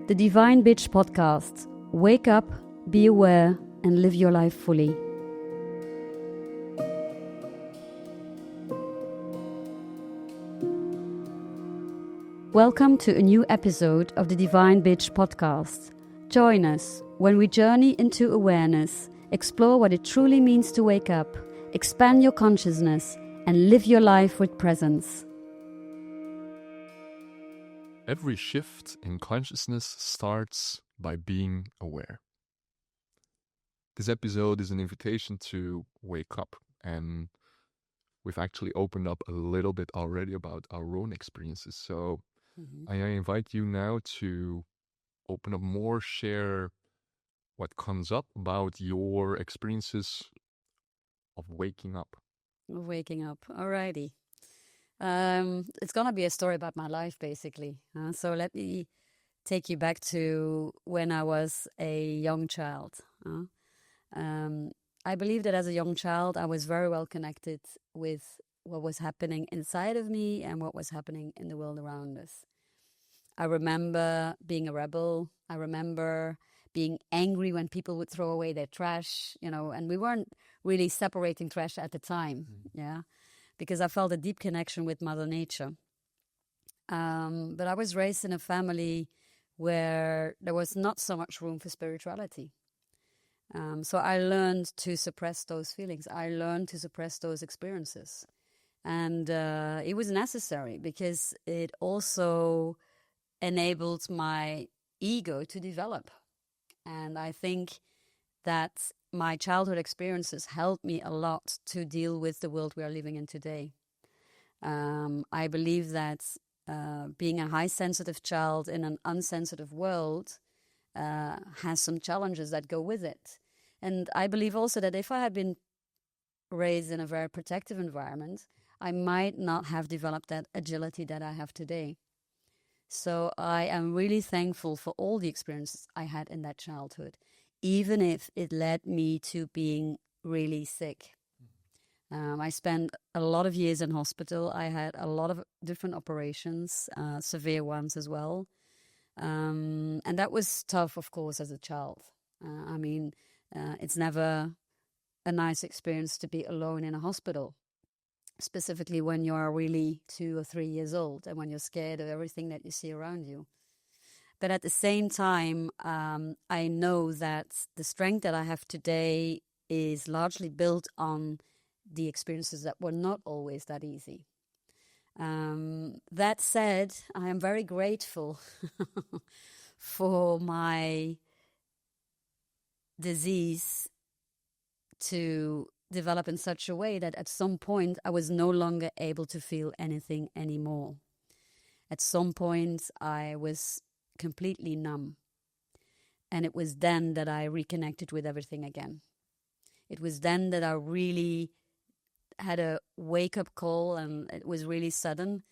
The Divine Bitch Podcast. Wake up, be aware, and live your life fully. Welcome to a new episode of the Divine Bitch Podcast. Join us when we journey into awareness, explore what it truly means to wake up, expand your consciousness, and live your life with presence. Every shift in consciousness starts by being aware. This episode is an invitation to wake up, and we've actually opened up a little bit already about our own experiences. So I invite you now to open up more, share what comes up about your experiences of waking up. Waking up, alrighty. It's gonna be a story about my life, basically. So let me take you back to when I was a young child. I believe that as a young child, I was very well connected with what was happening inside of me and what was happening in the world around us. I remember being a rebel. I remember being angry when people would throw away their trash, and we weren't really separating trash at the time, because I felt a deep connection with Mother Nature. But I was raised in a family where there was not so much room for spirituality. So I learned to suppress those feelings. I learned to suppress those experiences. And it was necessary because it also enabled my ego to develop. And I think that my childhood experiences helped me a lot to deal with the world we are living in today. I believe that being a high sensitive child in an unsensitive world has some challenges that go with it. And I believe also that if I had been raised in a very protective environment, I might not have developed that agility that I have today. So I am really thankful for all the experiences I had in that childhood, even if it led me to being really sick. I spent a lot of years in hospital. I had a lot of different operations, severe ones as well. And that was tough, of course, as a child. It's never a nice experience to be alone in a hospital, specifically when you are really 2 or 3 years old and when you're scared of everything that you see around you. But at the same time, I know that the strength that I have today is largely built on the experiences that were not always that easy. That said, I am very grateful for my disease to develop in such a way that at some point I was no longer able to feel anything anymore. At some point I was completely numb. And it was then that I reconnected with everything again. It was then that I really had a wake-up call, and it was really sudden,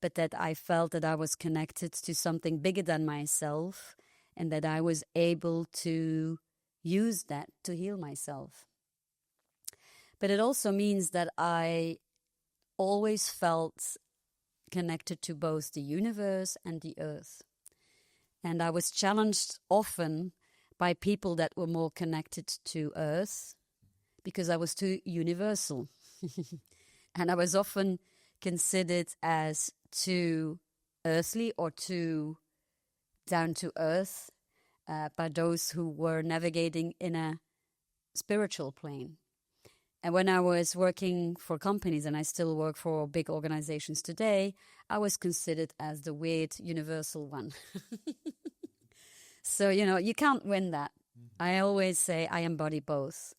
but that I felt that I was connected to something bigger than myself and that I was able to use that to heal myself. But it also means that I always felt connected to both the universe and the earth. And I was challenged often by people that were more connected to earth because I was too universal. And I was often considered as too earthly or too down to earth by those who were navigating in a spiritual plane. And when I was working for companies, and I still work for big organizations today, I was considered as the weird universal one. So, you can't win that. I always say I embody both.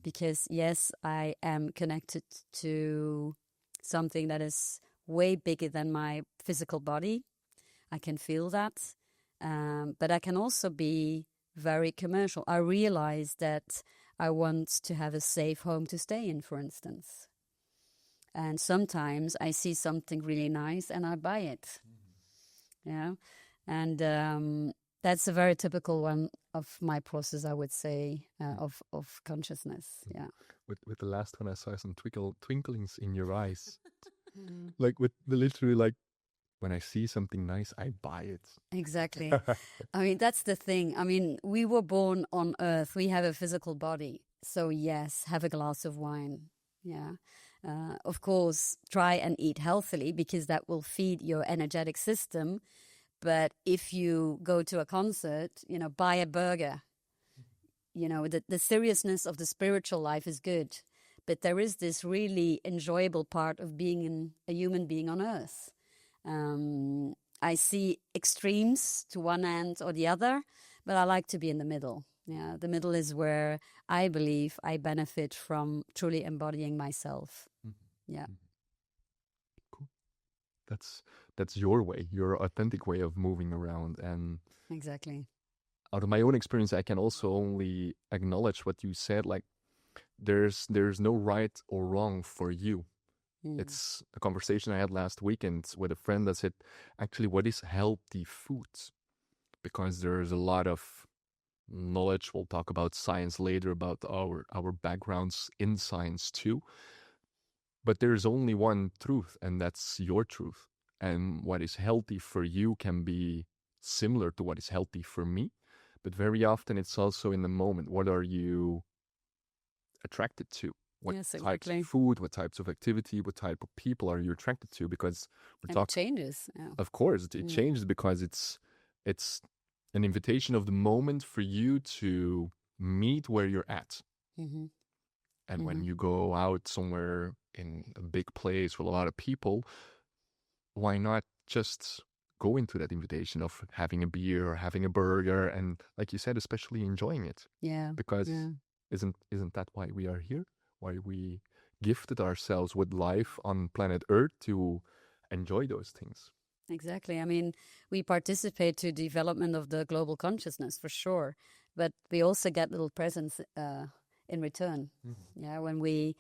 Because, yes, I am connected to something that is way bigger than my physical body. I can feel that. But I can also be very commercial. I realize that I want to have a safe home to stay in, for instance. And sometimes I see something really nice and I buy it. And that's a very typical one of my process, I would say, of consciousness. Yeah. With the last one, I saw some twinklings in your eyes, like with the literally like when I see something nice, I buy it. Exactly. I mean, that's the thing. I mean, we were born on earth. We have a physical body. So yes, have a glass of wine. Yeah. Of course, try and eat healthily because that will feed your energetic system. But if you go to a concert, buy a burger. The seriousness of the spiritual life is good. But there is this really enjoyable part of being a human being on earth. I see extremes to one end or the other, but I like to be in the middle. Yeah, the middle is where I believe I benefit from truly embodying myself. Mm-hmm. Yeah. Cool. That's your way, your authentic way of moving around. And exactly. Out of my own experience, I can also only acknowledge what you said. Like, there's no right or wrong for you. It's a conversation I had last weekend with a friend that said, actually, what is healthy foods? Because there's a lot of knowledge. We'll talk about science later, about our backgrounds in science too. But there's only one truth, and that's your truth. And what is healthy for you can be similar to what is healthy for me. But very often it's also in the moment. What are you attracted to? What types of food, what types of activity, what type of people are you attracted to? Because we're talking, it changes. Yeah. Of course, it changes because it's an invitation of the moment for you to meet where you're at. Mm-hmm. And when you go out somewhere in a big place with a lot of people, why not just go into that invitation of having a beer or having a burger and, like you said, especially enjoying it? Yeah. Because isn't that why we are here? Why we gifted ourselves with life on planet Earth to enjoy those things. Exactly. I mean, we participate to development of the global consciousness for sure, but we also get little presents in return. Mm-hmm. Yeah, when we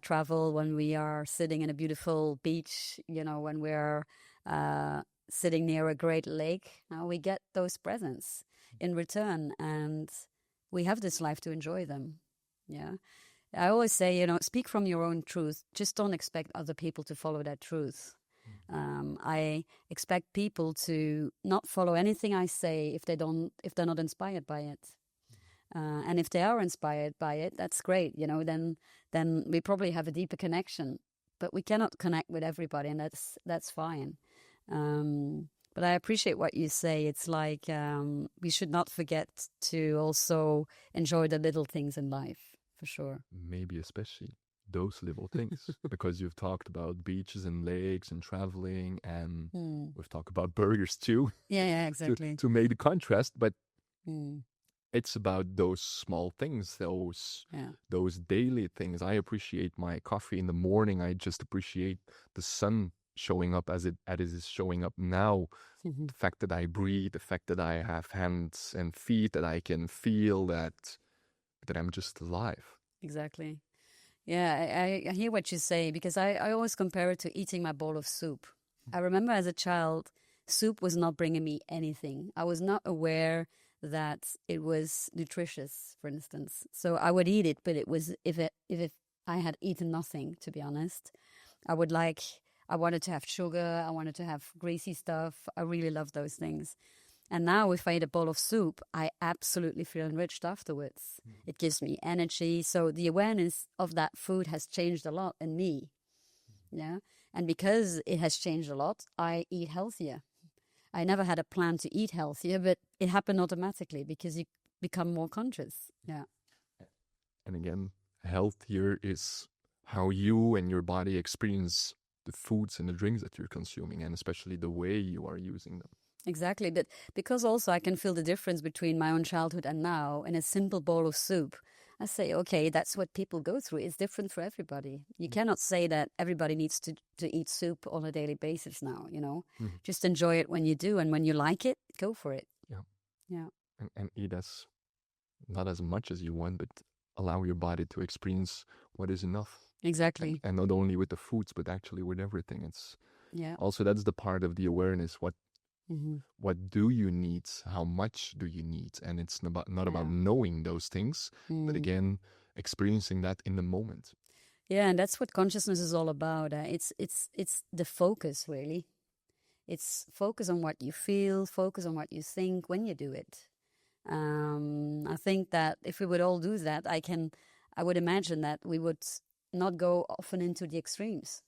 travel, when we are sitting in a beautiful beach, when we're sitting near a great lake, we get those presents in return, and we have this life to enjoy them. Yeah. I always say, speak from your own truth. Just don't expect other people to follow that truth. I expect people to not follow anything I say if they're not inspired by it. And if they are inspired by it, that's great. Then we probably have a deeper connection. But we cannot connect with everybody, and that's fine. But I appreciate what you say. It's like we should not forget to also enjoy the little things in life. For sure. Maybe especially those little things, because you've talked about beaches and lakes and traveling, and we've talked about burgers too. Yeah, exactly. to make the contrast, but it's about those small things, those daily things. I appreciate my coffee in the morning. I just appreciate the sun showing up as it is showing up now. The fact that I breathe, the fact that I have hands and feet, that I can feel that I'm just alive. Exactly. Yeah, I hear what you say, because I always compare it to eating my bowl of soup. I remember as a child, soup was not bringing me anything. I was not aware that it was nutritious, for instance. So I would eat it, but it was if I had eaten nothing, to be honest. I wanted to have sugar, I wanted to have greasy stuff. I really love those things. And now if I eat a bowl of soup, I absolutely feel enriched afterwards. It gives me energy. So the awareness of that food has changed a lot in me. Yeah. And because it has changed a lot, I eat healthier. I never had a plan to eat healthier, but it happened automatically because you become more conscious. Yeah. And again, healthier is how you and your body experience the foods and the drinks that you're consuming, and especially the way you are using them. Exactly. But because also I can feel the difference between my own childhood and now in a simple bowl of soup. I say, okay, that's what people go through. It's different for everybody. You cannot say that everybody needs to eat soup on a daily basis now, Just enjoy it when you do. And when you like it, go for it. Yeah. Yeah. And eat not as much as you want, but allow your body to experience what is enough. Exactly. And not only with the foods, but actually with everything. Also, that's the part of the awareness. What do you need? How much do you need? And it's not about knowing those things, but again, experiencing that in the moment. Yeah, and that's what consciousness is all about. It's the focus, really. It's focus on what you feel, focus on what you think when you do it. I think that if we would all do that, I would imagine that we would not go often into the extremes.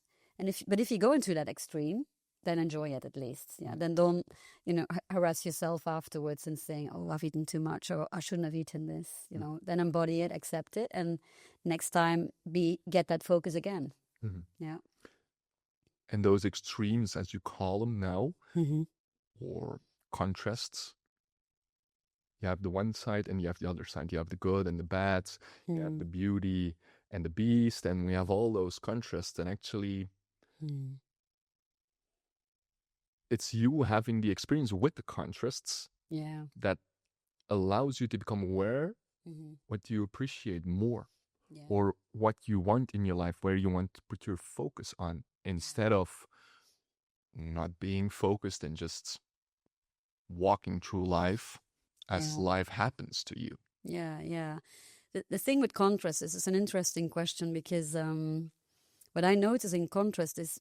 But if you go into that extreme, then enjoy it at least. Yeah. Then don't, harass yourself afterwards and saying, "Oh, I've eaten too much," or "I shouldn't have eaten this." Then embody it, accept it, and next time get that focus again. Mm-hmm. Yeah. And those extremes, as you call them now, or contrasts, you have the one side and you have the other side. You have the good and the bad, you have the beauty and the beast, and we have all those contrasts. And actually, it's you having the experience with the contrasts that allows you to become aware what you appreciate more, or what you want in your life, where you want to put your focus on, instead of not being focused and just walking through life as life happens to you. Yeah. The thing with contrast is, it's an interesting question, because what I notice in contrast is,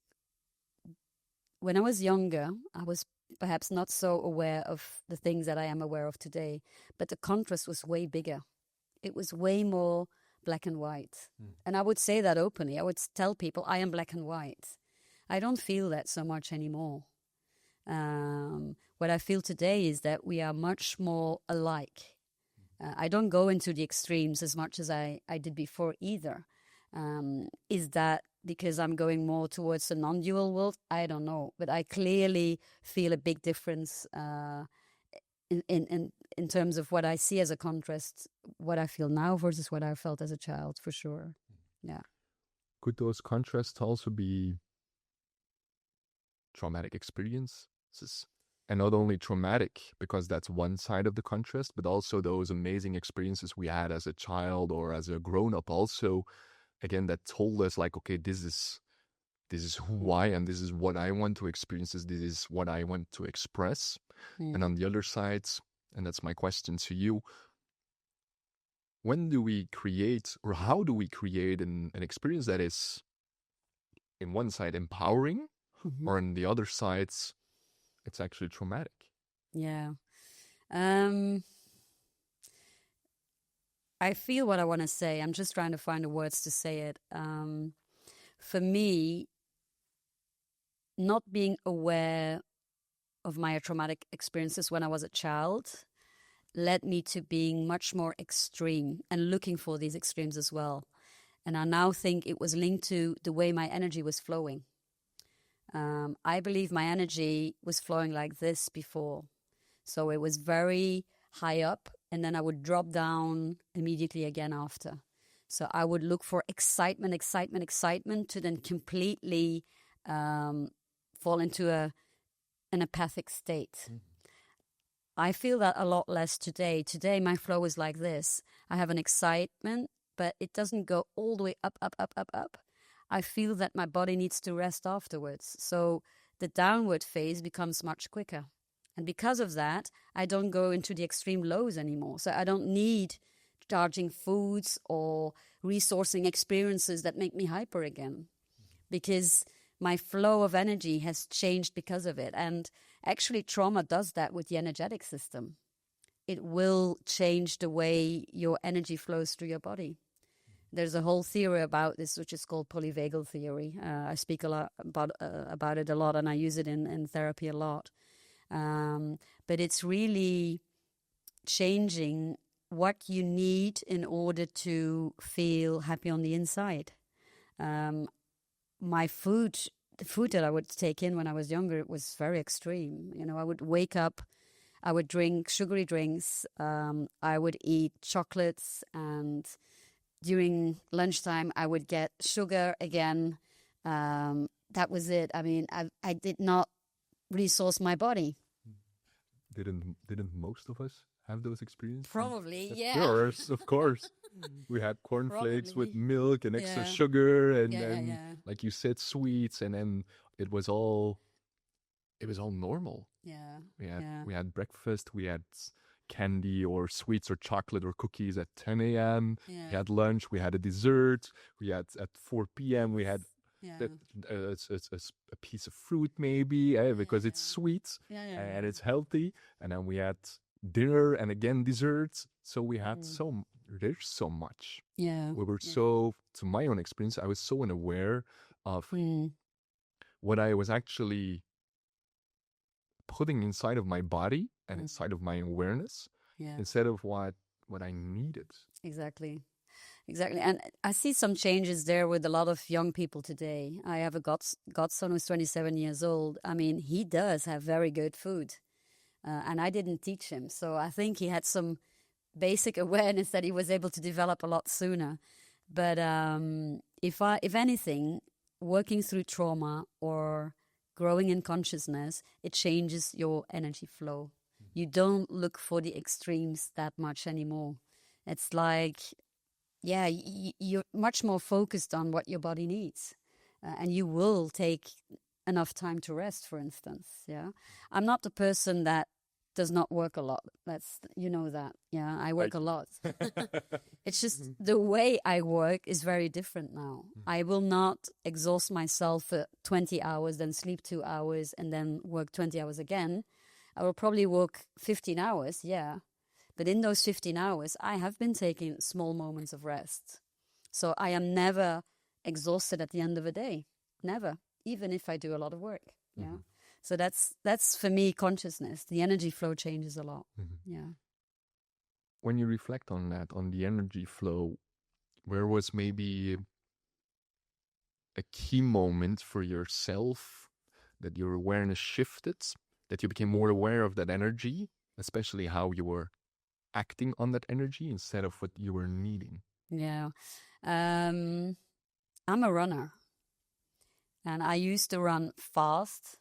when I was younger, I was perhaps not so aware of the things that I am aware of today, but the contrast was way bigger. It was way more black and white. And I would say that openly. I would tell people I am black and white. I don't feel that so much anymore. What I feel today is that we are much more alike. I don't go into the extremes as much as I did before either. Is that because I'm going more towards the non-dual world? I don't know. But I clearly feel a big difference in terms of what I see as a contrast, what I feel now versus what I felt as a child, for sure. Yeah. Could those contrasts also be traumatic experiences? And not only traumatic, because that's one side of the contrast, but also those amazing experiences we had as a child or as a grown-up also, again, that told us like, okay, this is who I am, this is what I want to experience, this is what I want to express. And on the other side, and that's my question to you, when do we create, or how do we create an experience that is, in one side, empowering, or on the other side, it's actually traumatic? Yeah. I feel what I want to say. I'm just trying to find the words to say it. For me, not being aware of my traumatic experiences when I was a child led me to being much more extreme and looking for these extremes as well. And I now think it was linked to the way my energy was flowing. I believe my energy was flowing like this before. So it was very high up, and then I would drop down immediately again after. So I would look for excitement to then completely fall into an apathic state. I feel that a lot less today. Today my flow is like this. I have an excitement, but it doesn't go all the way up. I feel that my body needs to rest afterwards. So the downward phase becomes much quicker. And because of that, I don't go into the extreme lows anymore. So I don't need charging foods or resourcing experiences that make me hyper again, because my flow of energy has changed because of it. And actually, trauma does that with the energetic system. It will change the way your energy flows through your body. There's a whole theory about this, which is called polyvagal theory. I speak a lot about it a lot, and I use it in therapy a lot. But it's really changing what you need in order to feel happy on the inside. The food that I would take in when I was younger, it was very extreme. I would wake up, I would drink sugary drinks, I would eat chocolates, and during lunchtime, I would get sugar again. That was it. I mean, I did not resource my body. Didn't most of us have those experiences? Probably, yeah. Of course. We had cornflakes with milk and extra sugar, and then, like you said, sweets, and then it was all normal. Yeah. We had breakfast, we had candy or sweets or chocolate or cookies at 10 a.m. We had lunch, we had a dessert, we had at 4 p.m. we had Yeah. that it's a piece of fruit maybe, because it's sweet and it's healthy. And then we had dinner and again desserts. So we had there's so much. Yeah. We were so, to my own experience, I was so unaware of what I was actually putting inside of my body and inside of my awareness instead of what I needed. Exactly. And I see some changes there with a lot of young people today. I have a godson who's 27 years old. I mean, he does have very good food. And I didn't teach him. So I think he had some basic awareness that he was able to develop a lot sooner. But if anything, working through trauma or growing in consciousness, it changes your energy flow. You don't look for the extremes that much anymore. It's like, you're much more focused on what your body needs. And you will take enough time to rest, for instance. Yeah, I'm not the person that does not work a lot. That. Yeah, I work a lot. It's just the way I work is very different now. I will not exhaust myself for 20 hours, then sleep 2 hours, and then work 20 hours again. I will probably work 15 hours, but in those 15 hours, I have been taking small moments of rest. So I am never exhausted at the end of a day. Never, even if I do a lot of work. Yeah. So that's for me consciousness. The energy flow changes a lot. Yeah. When you reflect on that, on the energy flow, where was maybe a key moment for yourself that your awareness shifted, that you became more aware of that energy, especially how you were acting on that energy instead of what you were needing? Yeah. I'm a runner. And I used to run fast.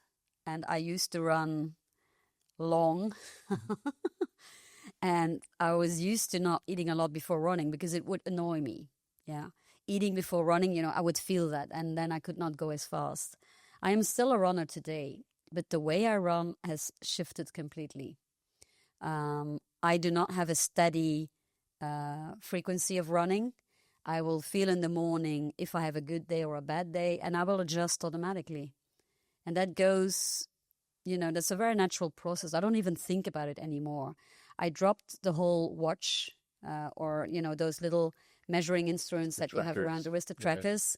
And I used to run long. And I was used to not eating a lot before running because it would annoy me. Yeah. Eating before running, I would feel that. And then I could not go as fast. I am still a runner today. But the way I run has shifted completely. I do not have a steady frequency of running. I will feel in the morning if I have a good day or a bad day. And I will adjust automatically. And that goes, that's a very natural process. I don't even think about it anymore. I dropped the whole watch or, those little measuring instruments that you have around the wrist, the trackers.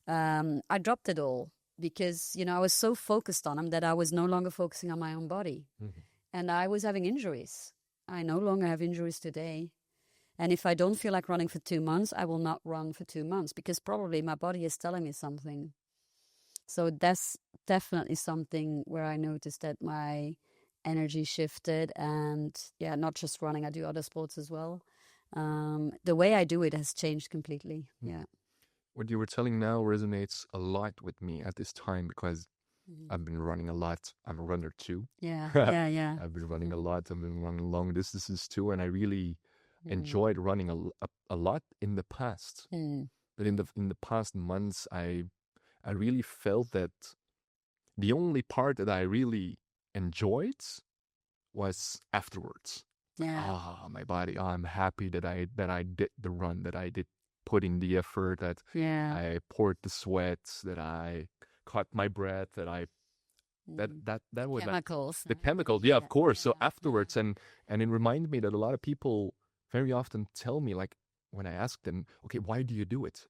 I dropped it all because, I was so focused on them that I was no longer focusing on my own body. And I was having injuries. I no longer have injuries today. And if I don't feel like running for 2 months, I will not run for 2 months because probably my body is telling me something. So that's definitely something where I noticed that my energy shifted. And not just running, I do other sports as well. The way I do it has changed completely. Yeah. What you were telling now resonates a lot with me at this time because I've been running a lot. I'm a runner too. Yeah. I've been running a lot. I've been running long distances too. And I really enjoyed running a lot in the past. But in the past months, I really felt that the only part that I really enjoyed was afterwards. Yeah. My body. I'm happy that I did the run, that I did put in the effort, that I poured the sweat, that I caught my breath, that I that was chemicals. The chemicals. Yeah, of course. So afterwards, and it reminded me that a lot of people very often tell me, like when I ask them, okay, why do you do it?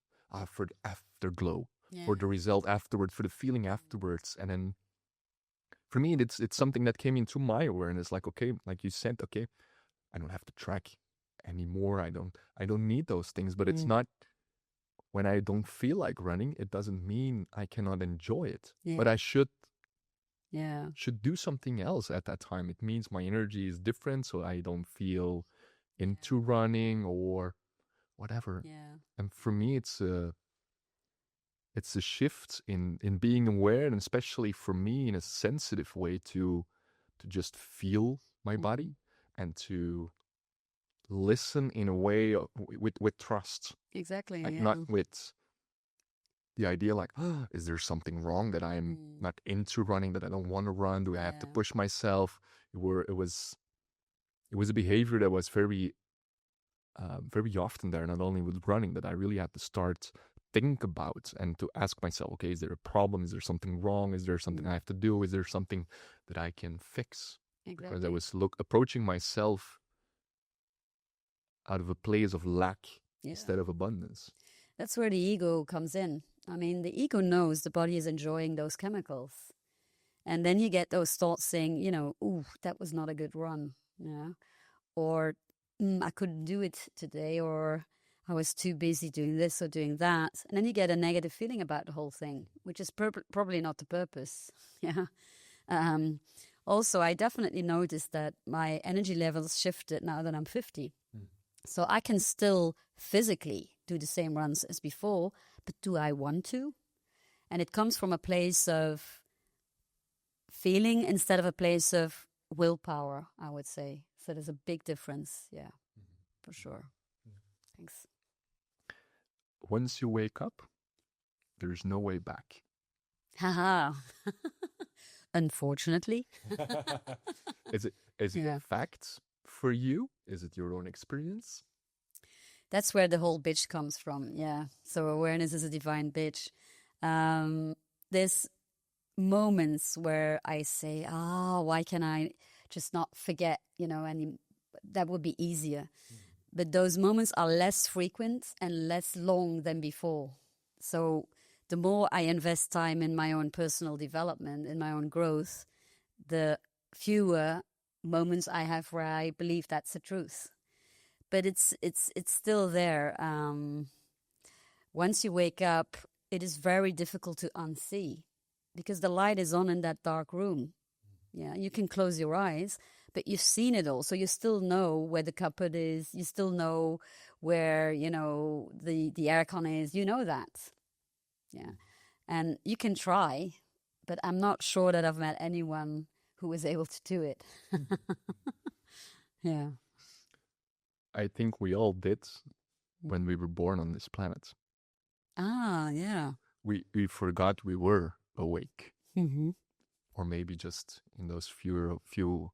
For the afterglow, for the result afterwards, for the feeling afterwards. And then for me, it's something that came into my awareness, like, okay, like you said, okay, I don't have to track anymore. I don't need those things, but it's not, when I don't feel like running, it doesn't mean I cannot enjoy it, but I should do something else at that time. It means my energy is different, so I don't feel into running or whatever. And for me, it's a shift in being aware, and especially for me, in a sensitive way to just feel my body and to listen in a way with trust. Exactly. Like not with the idea like, oh, is there something wrong that I'm not into running, that I don't want to run? Do I have to push myself? It was a behavior that was very often there, not only with running, that I really had to start think about and to ask myself, okay, is there a problem? Is there something wrong? Is there something I have to do? Is there something that I can fix? Exactly. Because I was approaching myself out of a place of lack instead of abundance. That's where the ego comes in. I mean, the ego knows the body is enjoying those chemicals. And then you get those thoughts saying, ooh, that was not a good run. Yeah. Or I couldn't do it today, or I was too busy doing this or doing that. And then you get a negative feeling about the whole thing, which is probably not the purpose. Yeah. Also, I definitely noticed that my energy levels shifted now that I'm 50. So I can still physically do the same runs as before, but do I want to? And it comes from a place of feeling instead of a place of willpower, I would say. So there's a big difference. Yeah, for sure. Thanks. Once you wake up, there's no way back. Haha. Unfortunately. Is it facts for you? Is it your own experience? That's where the whole bitch comes from. Yeah. So awareness is a divine bitch. There's moments where I say, why can I just not forget, and that would be easier. But those moments are less frequent and less long than before. So the more I invest time in my own personal development, in my own growth, the fewer moments I have where I believe that's the truth. But it's still there. Once you wake up, it is very difficult to unsee because the light is on in that dark room. Yeah, you can close your eyes, but you've seen it all. So you still know where the cupboard is. You still know where, the aircon is. You know that. Yeah. And you can try, but I'm not sure that I've met anyone who was able to do it. Yeah. I think we all did when we were born on this planet. Yeah. We forgot we were awake. Mm-hmm. Or maybe just in those few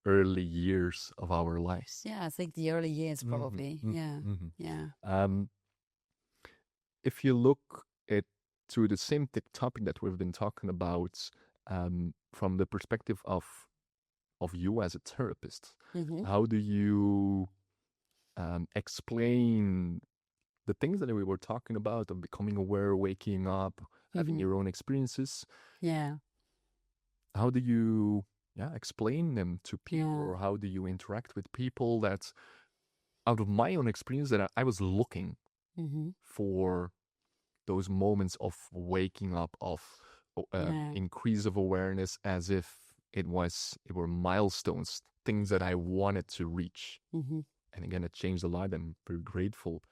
early years of our lives. Yeah, I think the early years probably. Yeah. If you look at to the same topic that we've been talking about from the perspective of you as a therapist, how do you explain the things that we were talking about of becoming aware, waking up, having your own experiences? Yeah. How do you explain them to people, or how do you interact with people that, out of my own experience, that I was looking for those moments of waking up, of increase of awareness, as if it were milestones, things that I wanted to reach. And again, it changed a lot. I'm very grateful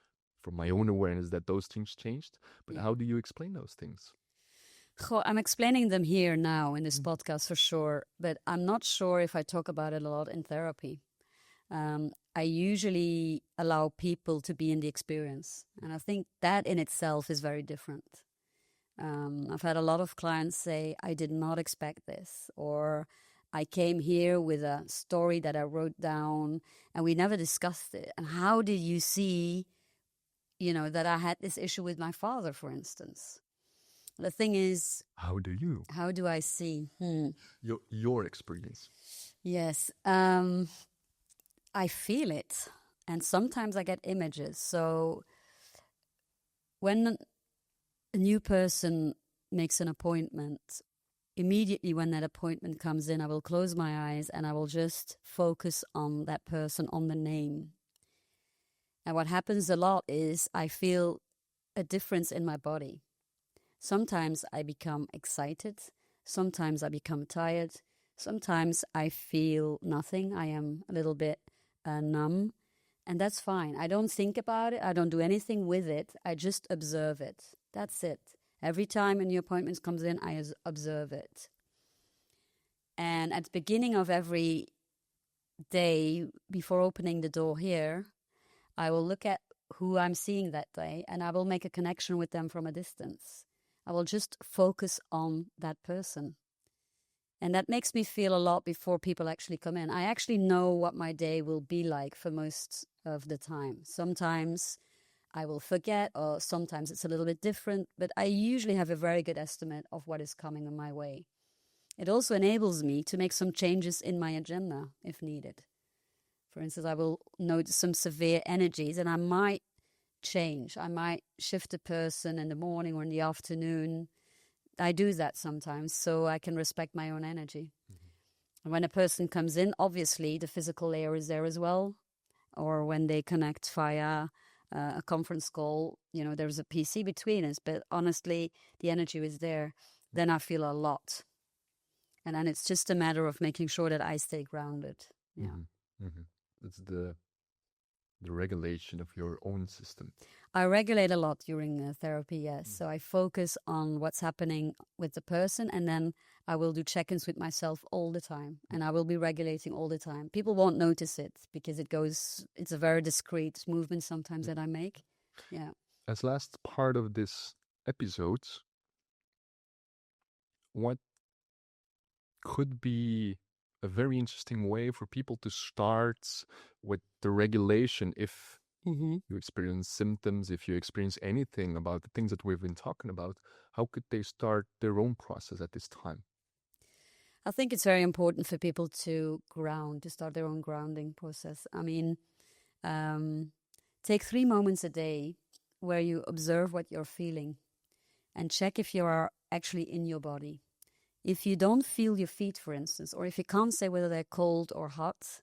for my own awareness that those things changed. But how do you explain those things? I'm explaining them here now in this podcast for sure, but I'm not sure if I talk about it a lot in therapy. I usually allow people to be in the experience, and I think that in itself is very different. I've had a lot of clients say, I did not expect this, or I came here with a story that I wrote down and we never discussed it. And how did you see, that I had this issue with my father, for instance? The thing is, how do I see your experience? Yes, I feel it, and sometimes I get images. So when a new person makes an appointment, immediately when that appointment comes in, I will close my eyes and I will just focus on that person, on the name. And what happens a lot is I feel a difference in my body. Sometimes I become excited. Sometimes I become tired. Sometimes I feel nothing. I am a little bit numb. And that's fine. I don't think about it. I don't do anything with it. I just observe it. That's it. Every time a new appointment comes in, I observe it. And at the beginning of every day, before opening the door here, I will look at who I'm seeing that day and I will make a connection with them from a distance. I will just focus on that person. And that makes me feel a lot before people actually come in. I actually know what my day will be like for most of the time. Sometimes I will forget, or sometimes it's a little bit different, but I usually have a very good estimate of what is coming on my way. It also enables me to make some changes in my agenda if needed. For instance, I will notice some severe energies and I might change. I might shift a person in the morning or in the afternoon. I do that sometimes so I can respect my own energy. And when a person comes in, obviously the physical layer is there as well. Or when they connect via a conference call, there's a PC between us, but honestly, the energy is there. Then I feel a lot. And then it's just a matter of making sure that I stay grounded. Yeah. It's the regulation of your own system. I regulate a lot during therapy, yes. So I focus on what's happening with the person, and then I will do check-ins with myself all the time, and I will be regulating all the time. People won't notice it because it's a very discreet movement sometimes that I make. Yeah. As last part of this episode, what could be a very interesting way for people to start with the regulation if you experience symptoms, if you experience anything about the things that we've been talking about, how could they start their own process at this time? I think it's very important for people to start their own grounding process. I mean, take 3 moments a day where you observe what you're feeling and check if you are actually in your body. If you don't feel your feet, for instance, or if you can't say whether they're cold or hot,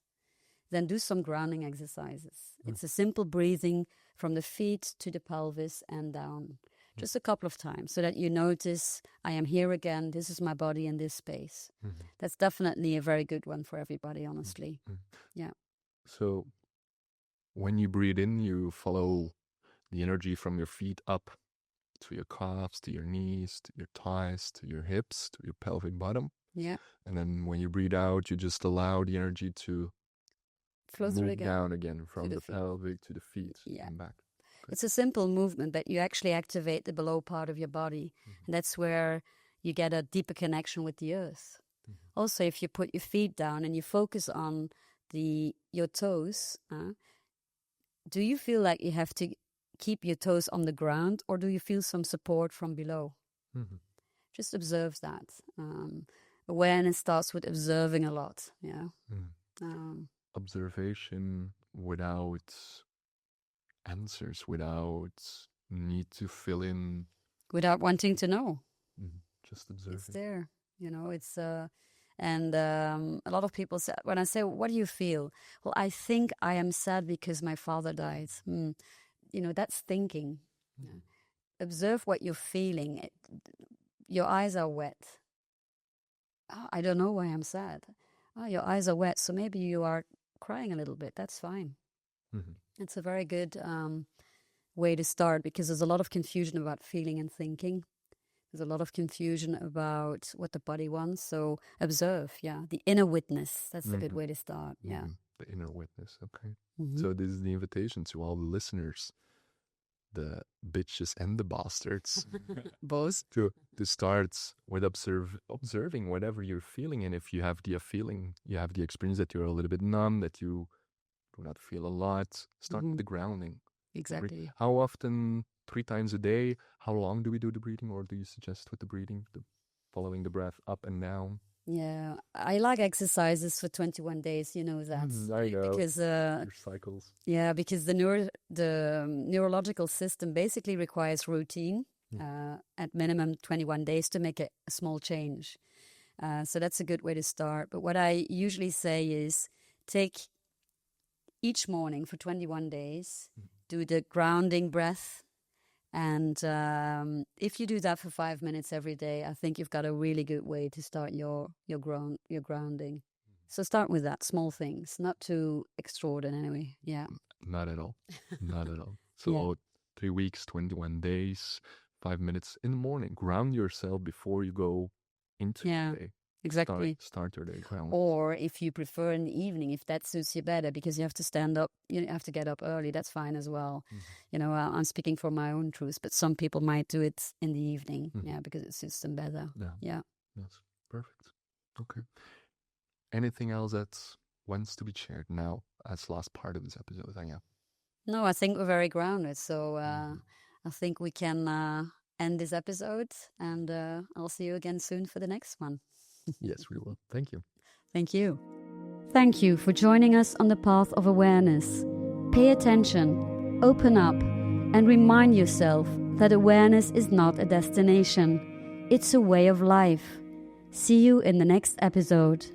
then do some grounding exercises. It's a simple breathing from the feet to the pelvis and down, just a couple of times, so that you notice, I am here again, this is my body in this space. That's definitely a very good one for everybody, honestly. Yeah. So when you breathe in, you follow the energy from your feet up to your calves, to your knees, to your thighs, to your hips, to your pelvic bottom. Yeah. And then when you breathe out, you just allow the energy to flow through again. Down again from the pelvic to the feet and back. Okay. It's a simple movement, but you actually activate the below part of your body. And that's where you get a deeper connection with the earth. Also, if you put your feet down and you focus on your toes, do you feel like you have to keep your toes on the ground, or do you feel some support from below? Just observe that. Awareness starts with observing a lot. Yeah. Observation without answers, without need to fill in, without wanting to know. Just observing. It's there. It's and a lot of people say, when I say, what do you feel? Well, I think I am sad because my father died. That's thinking. Observe what you're feeling. Your eyes are wet. Oh, I don't know why I'm sad. Oh, your eyes are wet, so maybe you are crying a little bit. That's fine. It's a very good way to start, because there's a lot of confusion about feeling and thinking. There's a lot of confusion about what the body wants. So observe, the inner witness. That's a good way to start. Yeah. The inner witness. Okay. So this is the invitation to all the listeners, the bitches and the bastards, both, to start with observing whatever you're feeling. And if you have the feeling, you have the experience that you're a little bit numb, that you do not feel a lot, start with the grounding. Exactly. How often? 3 times a day? How long do we do the breathing, or do you suggest with the breathing, following the breath up and down? Yeah, I like exercises for 21 days, you know that. I know, because your cycles. Yeah, because the neurological system basically requires routine at minimum 21 days to make a small change. So that's a good way to start. But what I usually say is take each morning for 21 days, do the grounding breath. And if you do that for 5 minutes every day, I think you've got a really good way to start your grounding. So start with that, small things, not too extraordinary. Yeah. Not at all. Not at all. So 3 weeks, 21 days, 5 minutes in the morning. Ground yourself before you go into the day. Exactly. Start your day ground. Or if you prefer in the evening, if that suits you better, because you have to stand up, you have to get up early, that's fine as well. I'm speaking from my own truth, but some people might do it in the evening, because it suits them better. Yeah. That's perfect. Okay. Anything else that wants to be shared now as last part of this episode, Anja? No, I think we're very grounded. So I think we can end this episode, and I'll see you again soon for the next one. Yes, we will. Thank you. Thank you. Thank you for joining us on the path of awareness. Pay attention, open up, and remind yourself that awareness is not a destination. It's a way of life. See you in the next episode.